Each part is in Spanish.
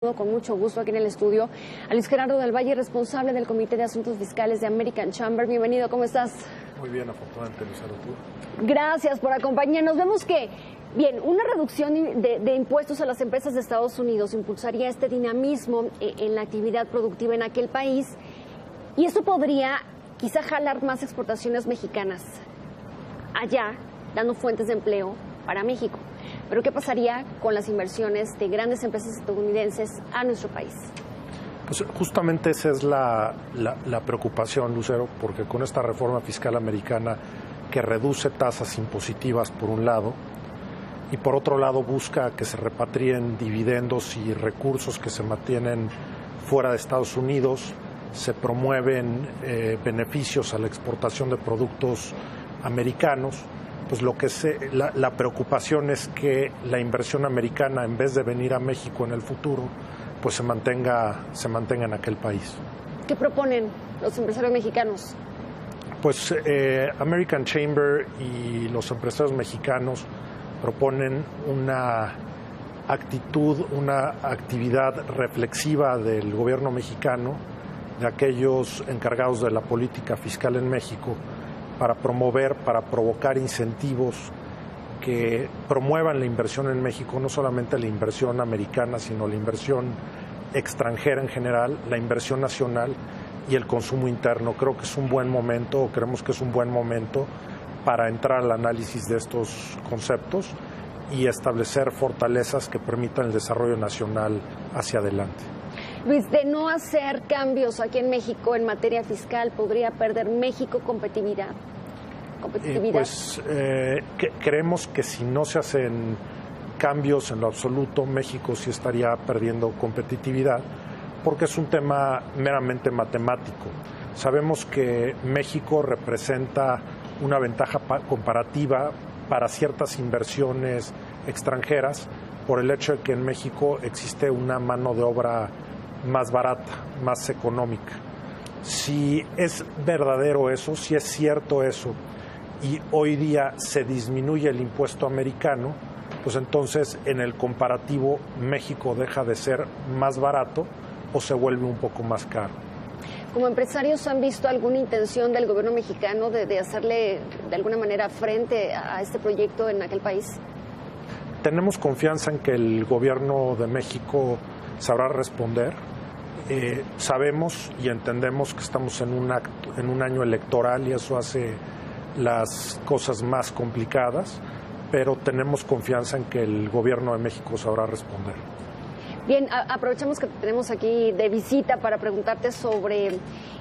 Con mucho gusto aquí en el estudio a Luis Gerardo del Valle, responsable del Comité de Asuntos Fiscales de American Chamber. Bienvenido, ¿cómo estás? Muy bien, afortunadamente, Lucero, tú. Gracias por acompañarnos. Vemos que, bien, una reducción de impuestos a las empresas de Estados Unidos impulsaría este dinamismo en la actividad productiva en aquel país, y eso podría quizá jalar más exportaciones mexicanas allá, dando fuentes de empleo para México. Pero ¿qué pasaría con las inversiones de grandes empresas estadounidenses a nuestro país? Pues justamente esa es la preocupación, Lucero, porque con esta reforma fiscal americana que reduce tasas impositivas por un lado y por otro lado busca que se repatrien dividendos y recursos que se mantienen fuera de Estados Unidos, se promueven beneficios a la exportación de productos americanos. Pues la preocupación es que la inversión americana, en vez de venir a México en el futuro, pues se mantenga en aquel país. ¿Qué proponen los empresarios mexicanos? Pues American Chamber y los empresarios mexicanos proponen una actividad reflexiva del gobierno mexicano, de aquellos encargados de la política fiscal en México, para provocar incentivos que promuevan la inversión en México, no solamente la inversión americana, sino la inversión extranjera en general, la inversión nacional y el consumo interno. Creo que es un buen momento, o creemos que es un buen momento para entrar al análisis de estos conceptos y establecer fortalezas que permitan el desarrollo nacional hacia adelante. Luis, de no hacer cambios aquí en México en materia fiscal, ¿podría perder México competitividad? Creemos que si no se hacen cambios en lo absoluto, México sí estaría perdiendo competitividad, porque es un tema meramente matemático. Sabemos que México representa una ventaja comparativa para ciertas inversiones extranjeras por el hecho de que en México existe una mano de obra más barata, más económica. Si es verdadero eso, si es cierto eso, y hoy día se disminuye el impuesto americano, pues entonces en el comparativo México deja de ser más barato o se vuelve un poco más caro. ¿Como empresarios han visto alguna intención del gobierno mexicano de hacerle de alguna manera frente a este proyecto en aquel país? Tenemos confianza en que el gobierno de México sabrá responder. Sabemos y entendemos que estamos en un año electoral y eso hace las cosas más complicadas, pero tenemos confianza en que el gobierno de México sabrá responder. Bien, aprovechamos que tenemos aquí de visita para preguntarte sobre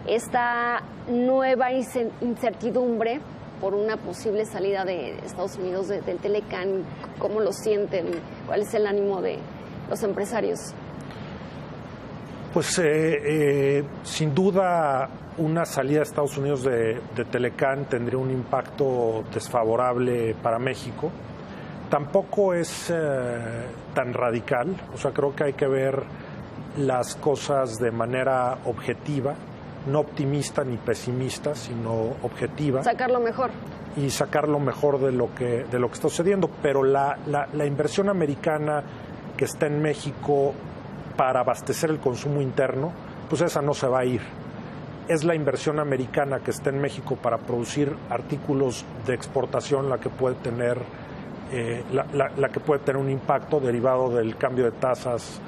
esta nueva incertidumbre por una posible salida de Estados Unidos del Telecán. ¿Cómo lo sienten? ¿Cuál es el ánimo de los empresarios? Pues sin duda una salida de Estados Unidos de Telecán tendría un impacto desfavorable para México. Tampoco es tan radical, o sea, creo que hay que ver las cosas de manera objetiva, no optimista ni pesimista, sino objetiva. Sacar lo mejor. Y sacar lo mejor de lo que está sucediendo, pero la inversión americana que está en México para abastecer el consumo interno, pues esa no se va a ir. Es la inversión americana que está en México para producir artículos de exportación la que puede tener un impacto derivado del cambio de tasas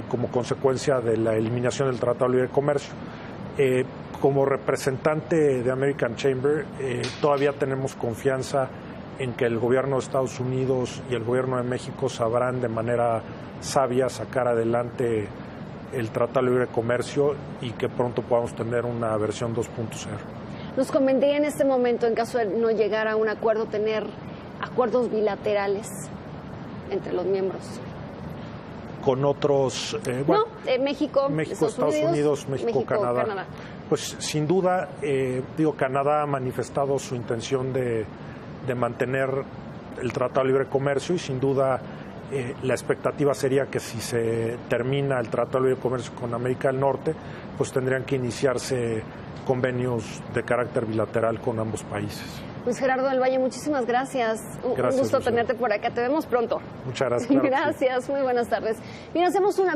como consecuencia de la eliminación del Tratado de Libre Comercio. Como representante de American Chamber, todavía tenemos confianza en que el gobierno de Estados Unidos y el gobierno de México sabrán de manera sabia sacar adelante el Tratado de Libre Comercio y que pronto podamos tener una versión 2.0. ¿Nos convendría en este momento, en caso de no llegar a un acuerdo, tener acuerdos bilaterales entre los miembros? Con otros... México, Estados Unidos, México, Canadá. Pues sin duda, Canadá ha manifestado su intención de mantener el Tratado de Libre Comercio y sin duda la expectativa sería que si se termina el Tratado de Libre Comercio con América del Norte, pues tendrían que iniciarse convenios de carácter bilateral con ambos países. Luis Gerardo del Valle, muchísimas gracias. Un gusto tenerte por acá. Te vemos pronto. Muchas gracias. Claro, gracias, muy buenas tardes. Bien, hacemos una